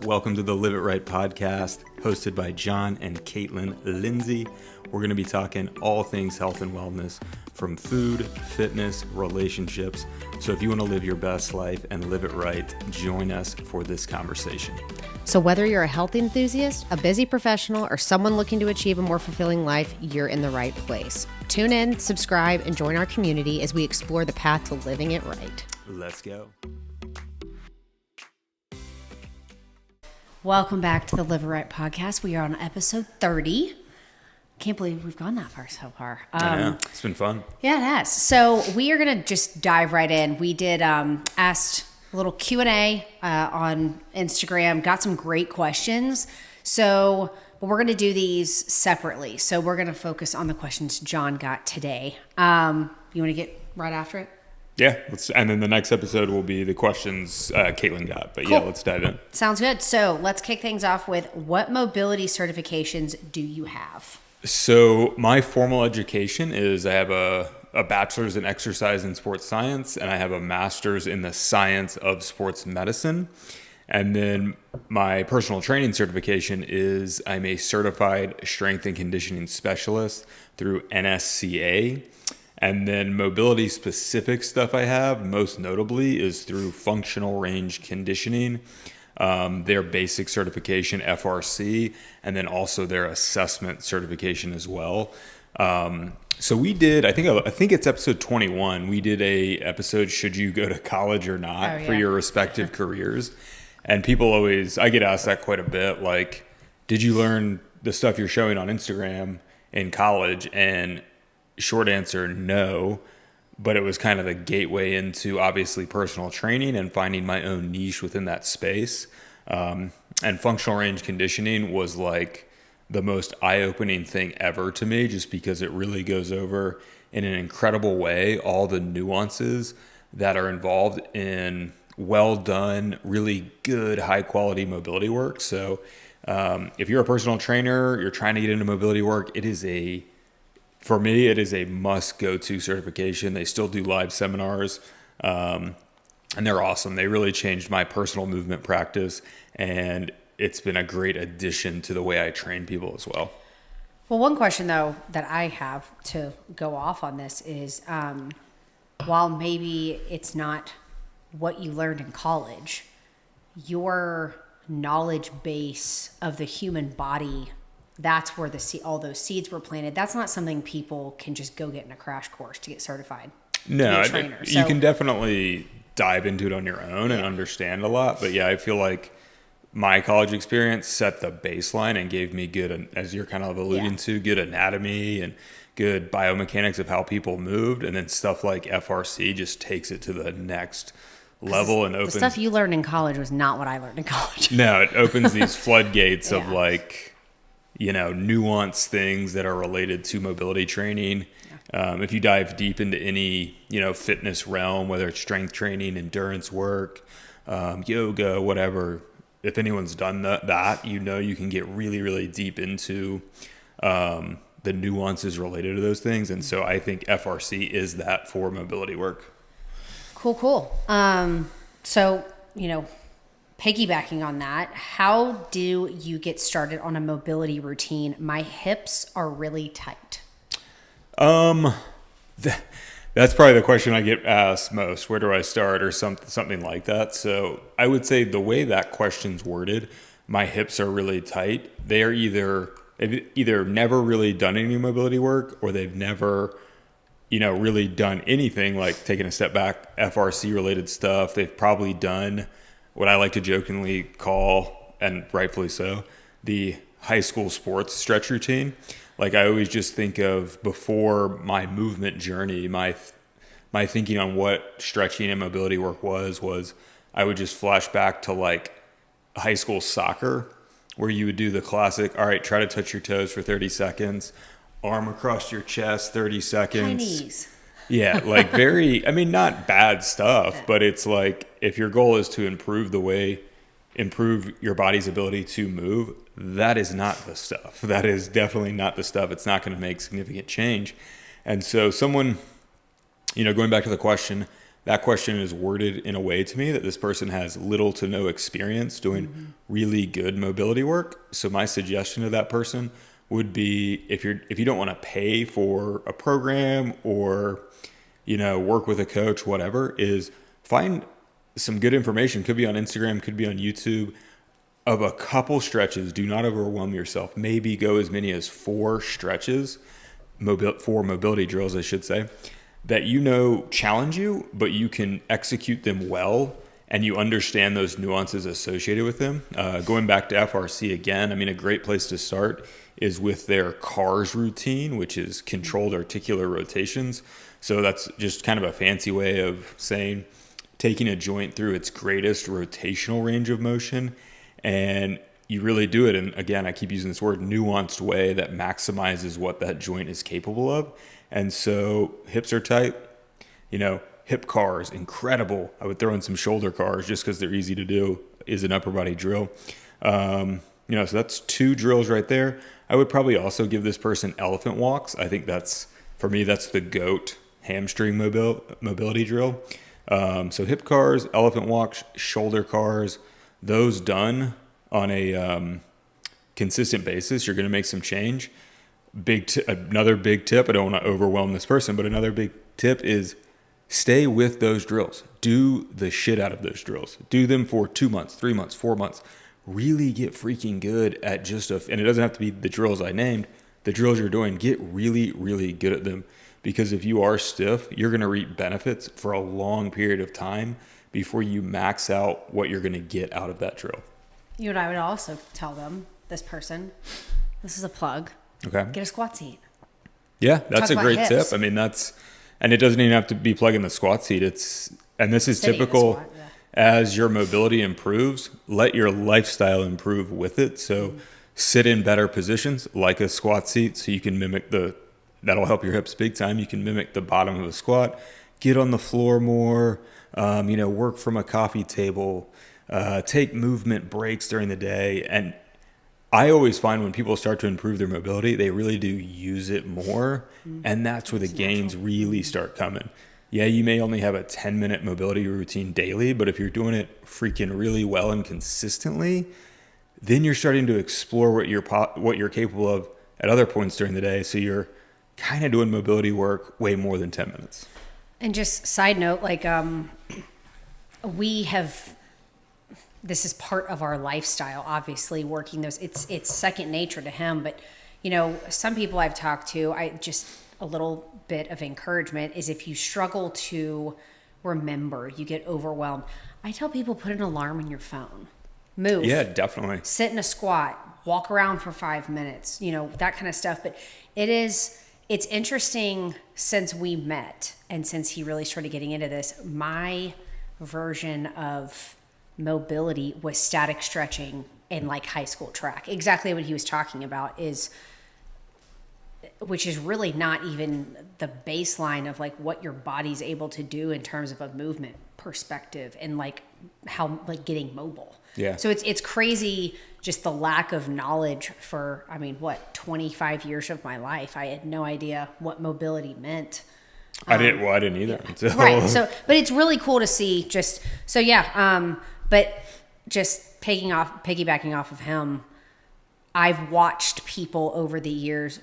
Welcome to the Live It Right podcast, hosted by John and Caitlin Lindsay. We're going to be talking all things health and wellness, from food, fitness, relationships. So if you want to live your best life and live it right, join us for this conversation. So whether you're a health enthusiast, a busy professional, or someone looking to achieve a more fulfilling life, you're in the right place. Tune in, subscribe, and join our community as we explore the path to living it right. Let's go. Welcome back to the Live It Right podcast. We are on episode 30. Can't believe we've gone that far so far. I know. It's been fun. Yeah, it has. So we are going to just dive right in. We did asked a little Q&A on Instagram, got some great questions. But we're going to do these separately. So we're going to focus on the questions John got today. You want to get right after it? Yeah, and then the next episode will be the questions Caitlin got. But cool. Yeah, let's dive in. Sounds good. So let's kick things off with, what mobility certifications do you have? So my formal education is I have a bachelor's in exercise and sports science, and I have a master's in the science of sports medicine. And then my personal training certification is I'm a certified strength and conditioning specialist through NSCA. And then mobility specific stuff I have, most notably, is through functional range conditioning, their basic certification, FRC, and then also their assessment certification as well. So we did, I think it's episode 21. We did a episode, should you go to college or not, for your respective careers. And people I get asked that quite a bit. Like, did you learn the stuff you're showing on Instagram in college? And short answer, no. But it was kind of the gateway into obviously personal training and finding my own niche within that space. And functional range conditioning was like the most eye-opening thing ever to me, just because it really goes over in an incredible way all the nuances that are involved in well done, really good, high quality mobility work. So if you're a personal trainer, you're trying to get into mobility work, for me, it is a must go to certification. They still do live seminars, and they're awesome. They really changed my personal movement practice, and it's been a great addition to the way I train people as well. Well, one question, though, that I have to go off on this is, while maybe it's not what you learned in college, your knowledge base of the human body, that's where all those seeds were planted. That's not something people can just go get in a crash course to get certified. No, you can definitely dive into it on your own and understand a lot. But yeah, I feel like my college experience set the baseline and gave me good, as you're kind of alluding to, good anatomy and good biomechanics of how people moved. And then stuff like FRC just takes it to the next level and opens. The stuff you learned in college was not what I learned in college. No, it opens these floodgates of nuanced things that are related to mobility training. If you dive deep into any, fitness realm, whether it's strength training, endurance work, yoga, whatever, if anyone's done that, you can get really, really deep into the nuances related to those things. And so I think FRC is that for mobility work. Cool. So, piggybacking on that, how do you get started on a mobility routine? My hips are really tight. That's probably the question I get asked most. Where do I start, or something like that? So I would say the way that question's worded, my hips are really tight. They've either never really done any mobility work, or they've never really done anything like taking a step back, FRC related stuff. They've probably done what I like to jokingly call, and rightfully so, the high school sports stretch routine. Like, I always just think of, before my movement journey, my thinking on what stretching and mobility work was I would just flash back to like high school soccer, where you would do the classic, all right, try to touch your toes for 30 seconds, arm across your chest, 30 seconds. Chinese. Yeah, like not bad stuff, but it's like, if your goal is to improve your body's ability to move, that is not the stuff. That is definitely not the stuff. It's not going to make significant change. And so someone, going back to the question, that question is worded in a way to me that this person has little to no experience doing really good mobility work. So my suggestion to that person would be, if you don't want to pay for a program or, work with a coach, whatever, is find some good information. Could be on Instagram, could be on YouTube, of a couple stretches. Do not overwhelm yourself. Maybe go as many as 4 stretches, 4 mobility drills, I should say, that challenge you, but you can execute them well, and you understand those nuances associated with them. Going back to FRC again, a great place to start is with their CARS routine, which is controlled articular rotations. So that's just kind of a fancy way of saying taking a joint through its greatest rotational range of motion. And you really do it in, again, I keep using this word, nuanced way that maximizes what that joint is capable of. And so hips are tight, hip CARS, incredible. I would throw in some shoulder CARS just because they're easy to do, is an upper body drill. So that's 2 drills right there. I would probably also give this person elephant walks. I think for me, that's the GOAT hamstring mobility drill. So hip CARS, elephant walks, shoulder CARS, those done on a consistent basis, you're going to make some change. Another big tip, I don't want to overwhelm this person, but another big tip is stay with those drills. Do the shit out of those drills. Do them for 2 months, 3 months, 4 months. Really get freaking good at and it doesn't have to be the drills I named, the drills you're doing, get really, really good at them. Because if you are stiff, you're going to reap benefits for a long period of time before you max out what you're going to get out of that drill. You and I would also tell this person, this is a plug. Okay. Get a SquatSeat. Yeah, that's Talk a great hips. tip. And it doesn't even have to be plugging the SquatSeat. And this is Sitting in the typical. squat, yeah. As your mobility improves, let your lifestyle improve with it. So sit in better positions like a SquatSeat, so you can mimic that'll help your hips big time. You can mimic the bottom of a squat, get on the floor more, work from a coffee table, take movement breaks during the day. And I always find when people start to improve their mobility, they really do use it more. And that's where the gains really start coming. Yeah, you may only have a 10-minute mobility routine daily, but if you're doing it freaking really well and consistently, then you're starting to explore what you're capable of at other points during the day. So you're kind of doing mobility work way more than 10 minutes. And just side note, this is part of our lifestyle, obviously, working those. It's second nature to him. But, some people I've talked to, a little bit of encouragement is if you struggle to remember, you get overwhelmed. I tell people, put an alarm on your phone. Move. Yeah, definitely. Sit in a squat, walk around for 5 minutes, that kind of stuff. But it's interesting since we met and since he really started getting into this, my version of mobility was static stretching in high school track. Exactly what he was talking about which is really not even the baseline of what your body's able to do in terms of a movement perspective and how getting mobile. Yeah. So it's crazy just the lack of knowledge for 25 years of my life. I had no idea what mobility meant. I didn't either. Yeah. Right. So, but it's really cool to see but just piggybacking off of him, I've watched people over the years,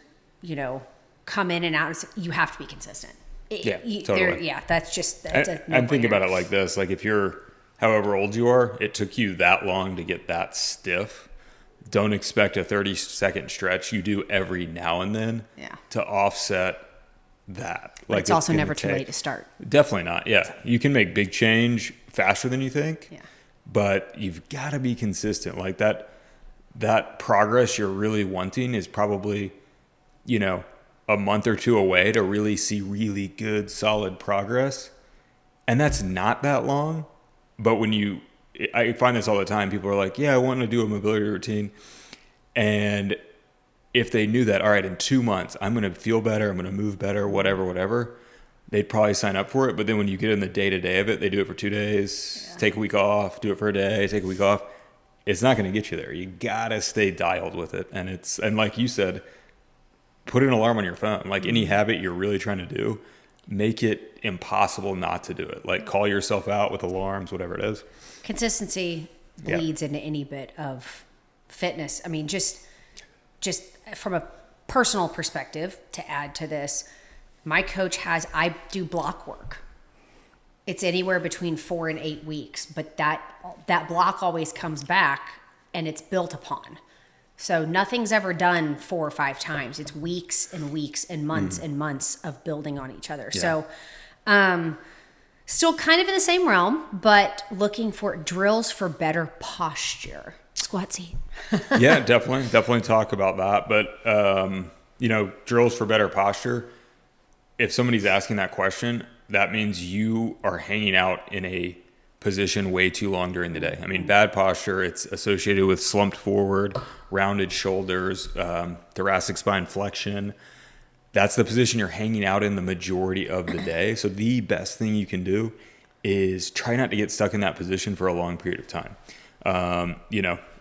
come in and out. And say, you have to be consistent. Totally. And think about it like this. If you're however old you are, it took you that long to get that stiff. Don't expect a 30-second stretch you do every now and then to offset that. But it's also never too late to start. Definitely not. Yeah. You can make big change faster than you think. Yeah. But you've got to be consistent. That progress you're really wanting is probably, a month or 2 away to really see really good, solid progress. And that's not that long. But I find this all the time. People are like, yeah, I want to do a mobility routine. And if they knew that, all right, in 2 months, I'm going to feel better, I'm going to move better, whatever, they'd probably sign up for it. But then when you get in the day-to-day of it, they do it for 2 days, take a week off, do it for a day, take a week off. It's not going to get you there. You got to stay dialed with it. And like you said, put an alarm on your phone. Any habit you're really trying to do, make it impossible not to do it. Like call yourself out with alarms, whatever it is. Consistency Yeah. leads into any bit of fitness. I mean, just from a personal perspective, to add to this, my coach I do block work. It's anywhere between 4 and 8 weeks, but that block always comes back and it's built upon. So nothing's ever done 4 or 5 times. It's weeks and weeks and months of building on each other. Yeah. So, still kind of in the same realm, but looking for drills for better posture. SquatSeat. Yeah, definitely talk about that. But, drills for better posture. If somebody's asking that question, that means you are hanging out in a position way too long during the day. I mean, bad posture, it's associated with slumped forward, rounded shoulders, thoracic spine flexion. That's the position you're hanging out in the majority of the day. So the best thing you can do is try not to get stuck in that position for a long period of time.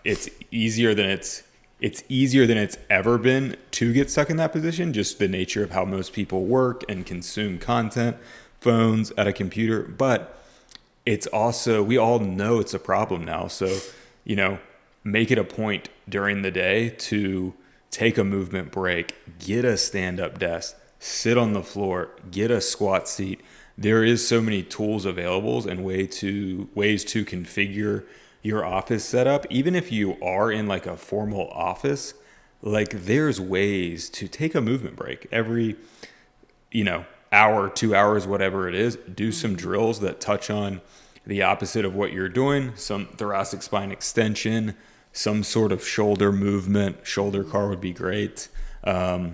It's easier than it's ever been to get stuck in that position, just the nature of how most people work and consume content, phones, at a computer. But it's also, we all know it's a problem now. So, make it a point during the day to take a movement break, get a stand-up desk, sit on the floor, get a squat seat. There is so many tools available and ways to configure your office setup. Even if you are in like a formal office, like there's ways to take a movement break every, hour, 2 hours, whatever it is. Do some drills that touch on the opposite of what you're doing, some thoracic spine extension, some sort of shoulder movement. Shoulder car would be great. A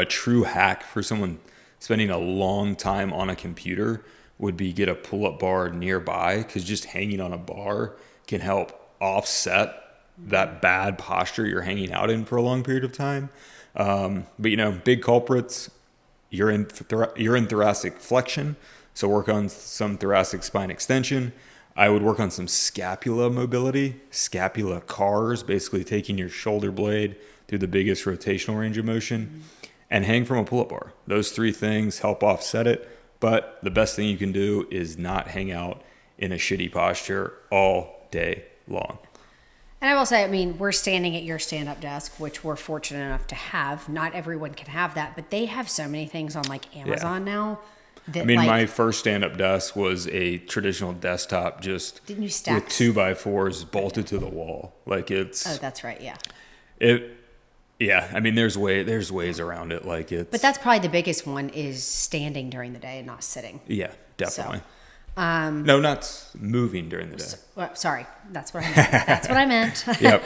true hack for someone spending a long time on a computer would be get a pull-up bar nearby, because just hanging on a bar can help offset that bad posture you're hanging out in for a long period of time. But big culprits, you're in thoracic flexion, so work on some thoracic spine extension. I would work on some scapula mobility, scapula cars, basically taking your shoulder blade through the biggest rotational range of motion, and hang from a pull-up bar. Those 3 things help offset it, but the best thing you can do is not hang out in a shitty posture all day long. And I will say, I mean, we're standing at your stand-up desk, which we're fortunate enough to have. Not everyone can have that, but they have so many things on like Amazon now. That, my first stand-up desk was a traditional desktop, just didn't you stack with 2x4s bolted to the wall. Like it's. Oh, that's right. Yeah. Yeah. I mean, there's ways around it. Like it's. But that's probably the biggest one, is standing during the day and not sitting. Yeah, definitely. No, not moving during the day. Sorry, that's what I meant. That's what I meant. Yep.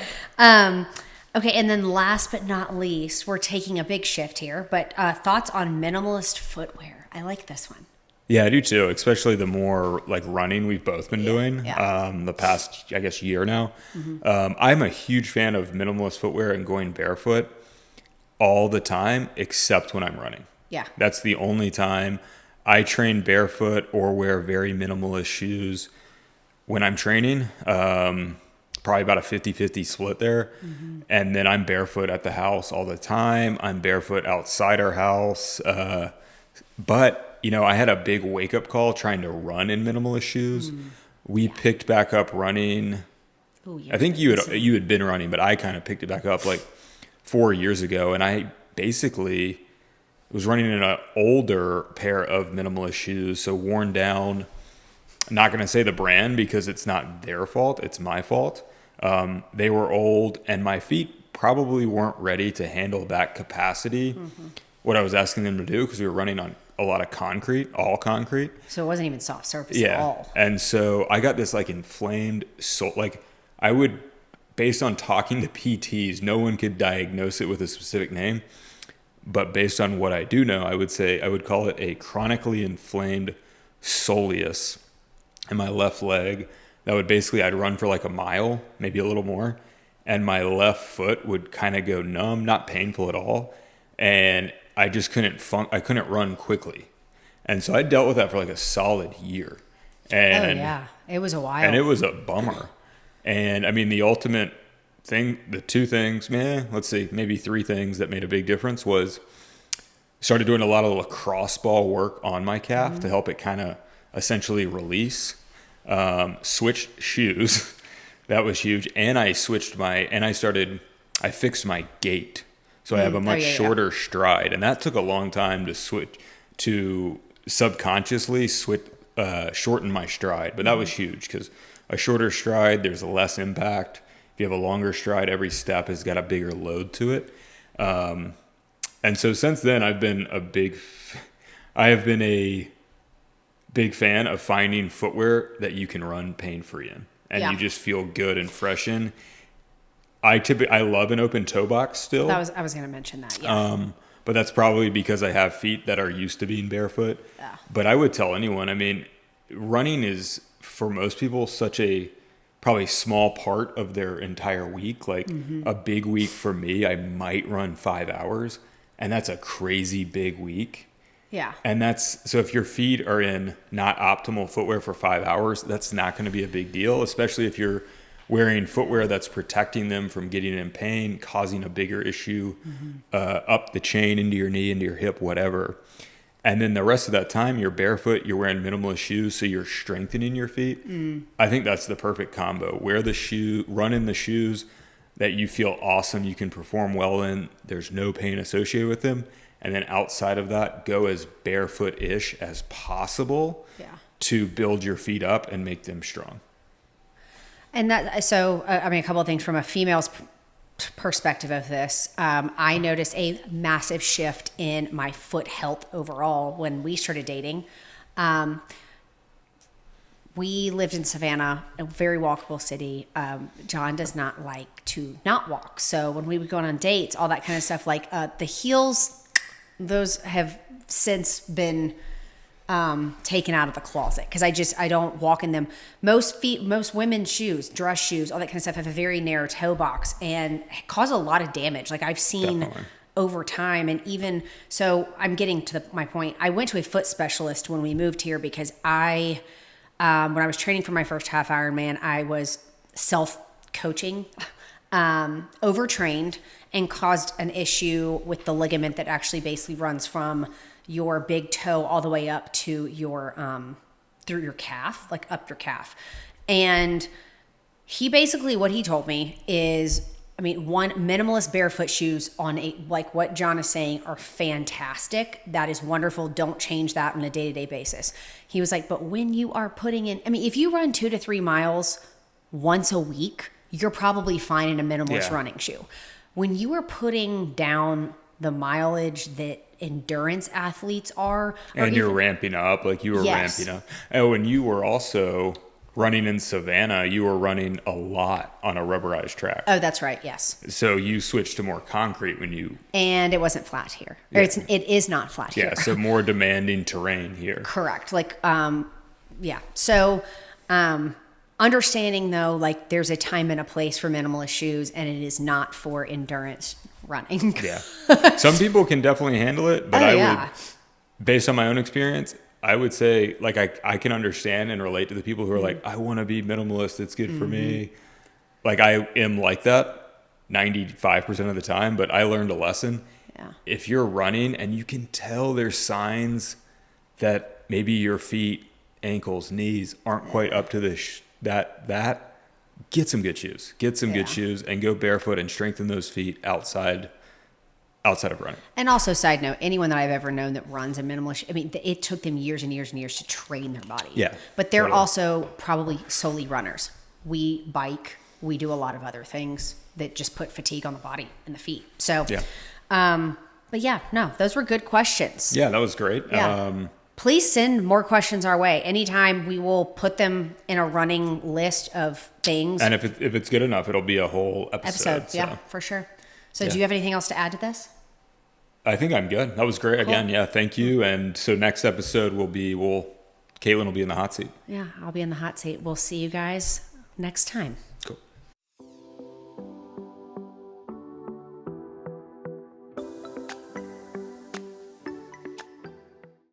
Okay, and then last but not least, we're taking a big shift here, but thoughts on minimalist footwear. I like this one. Yeah, I do too, especially the more like running we've both been doing the past, I guess, year now. Mm-hmm. I'm a huge fan of minimalist footwear and going barefoot all the time, except when I'm running. Yeah. That's the only time I train barefoot or wear very minimalist shoes when I'm training. Probably about a 50-50 split there. Mm-hmm. And then I'm barefoot at the house all the time. I'm barefoot outside our house. But I had a big wake-up call trying to run in minimalist shoes. We picked back up running. Ooh, I think you had been running, but I kind of picked it back up like 4 years ago. And I basically was running in an older pair of minimalist shoes, so worn down. I'm not going to say the brand because it's not their fault. It's my fault. They were old, and my feet probably weren't ready to handle that capacity, what I was asking them to do, because we were running on a lot of concrete, all concrete. So it wasn't even soft surface at all. And so I got this like inflamed sole. Like I would, based on talking to PTs, no one could diagnose it with a specific name. But based on what I do know, I would call it a chronically inflamed soleus in my left leg. That would basically, I'd run for like a mile, maybe a little more, and my left foot would kind of go numb, not painful at all. And I just couldn't run quickly. And so I dealt with that for like a solid year. And it was a while. And it was a bummer. And I mean, the ultimate thing, the 2 things, let's see, maybe 3 things that made a big difference was started doing a lot of lacrosse ball work on my calf to help it kind of essentially release. Switched shoes. That was huge. And I fixed my gait. So I have a much shorter stride. And that took a long time to subconsciously shorten my stride. But that was huge because a shorter stride, there's less impact. If you have a longer stride, every step has got a bigger load to it. And so since then, I have been a big fan of finding footwear that you can run pain-free in. And you just feel good and fresh in. I love an open toe box still. I was going to mention that. Yeah. But that's probably because I have feet that are used to being barefoot. Yeah. But I would tell anyone, I mean, running is for most people such a probably small part of their entire week. Like a big week for me, I might run 5 hours, and that's a crazy big week. Yeah. And so if your feet are in not optimal footwear for 5 hours, that's not going to be a big deal, especially if you're wearing footwear that's protecting them from getting in pain, causing a bigger issue up the chain, into your knee, into your hip, whatever. And then the rest of that time, you're barefoot, you're wearing minimalist shoes, so you're strengthening your feet. I think that's the perfect combo. Run in the shoes that you feel awesome, you can perform well in, there's no pain associated with them. And then outside of that, go as barefoot-ish as possible to build your feet up and make them strong. And a couple of things from a female's perspective of this. I noticed a massive shift in my foot health overall when we started dating. We lived in Savannah, a very walkable city. John does not like to not walk. So when we would go on dates, all that kind of stuff, like the heels, those have since been taken out of the closet because I don't walk in them. Most women's shoes, dress shoes, all that kind of stuff have a very narrow toe box and cause a lot of damage. Like I've seen over time, and even so, I'm getting to my point. I went to a foot specialist when we moved here because when I was training for my first half Ironman, I was self-coaching, overtrained, and caused an issue with the ligament that actually basically runs from your big toe all the way up to your through your calf, like up your calf. And what he told me is, one, minimalist barefoot shoes like what John is saying are fantastic. That is wonderful. Don't change that on a day-to-day basis. He was like, but when you are putting in, if you run 2 to 3 miles once a week, you're probably fine in a minimalist running shoe. When you are putting down the mileage that endurance athletes are, and you're ramping up, like you were ramping up. Oh, and you were also running in Savannah, you were running a lot on a rubberized track. Oh, that's right. Yes. So you switched to more concrete and it wasn't flat here. Or it is not flat here. Yeah. So more demanding terrain here. Correct. Like, So, understanding though, like there's a time and a place for minimalist shoes, and it is not for endurance running. Yeah. Some people can definitely handle it, but would, based on my own experience, I would say like I can understand and relate to the people who are like, I want to be minimalist. It's good for me. Like I am like that 95% of the time, but I learned a lesson. Yeah. If you're running and you can tell there's signs that maybe your feet, ankles, knees aren't quite up to that get some good shoes. Get some good shoes and go barefoot and strengthen those feet outside of running. And also, side note, anyone that I've ever known that runs a minimalist, it took them years and years and years to train their body. Yeah. But they're also probably solely runners. We bike. We do a lot of other things that just put fatigue on the body and the feet. So, those were good questions. Yeah, that was great. Yeah. Please send more questions our way. Anytime, we will put them in a running list of things. And if it's good enough, it'll be a whole episode. Yeah, for sure. So do you have anything else to add to this? I think I'm good. That was great. Cool. Again, thank you. And so next episode Caitlin will be in the hot seat. Yeah, I'll be in the hot seat. We'll see you guys next time.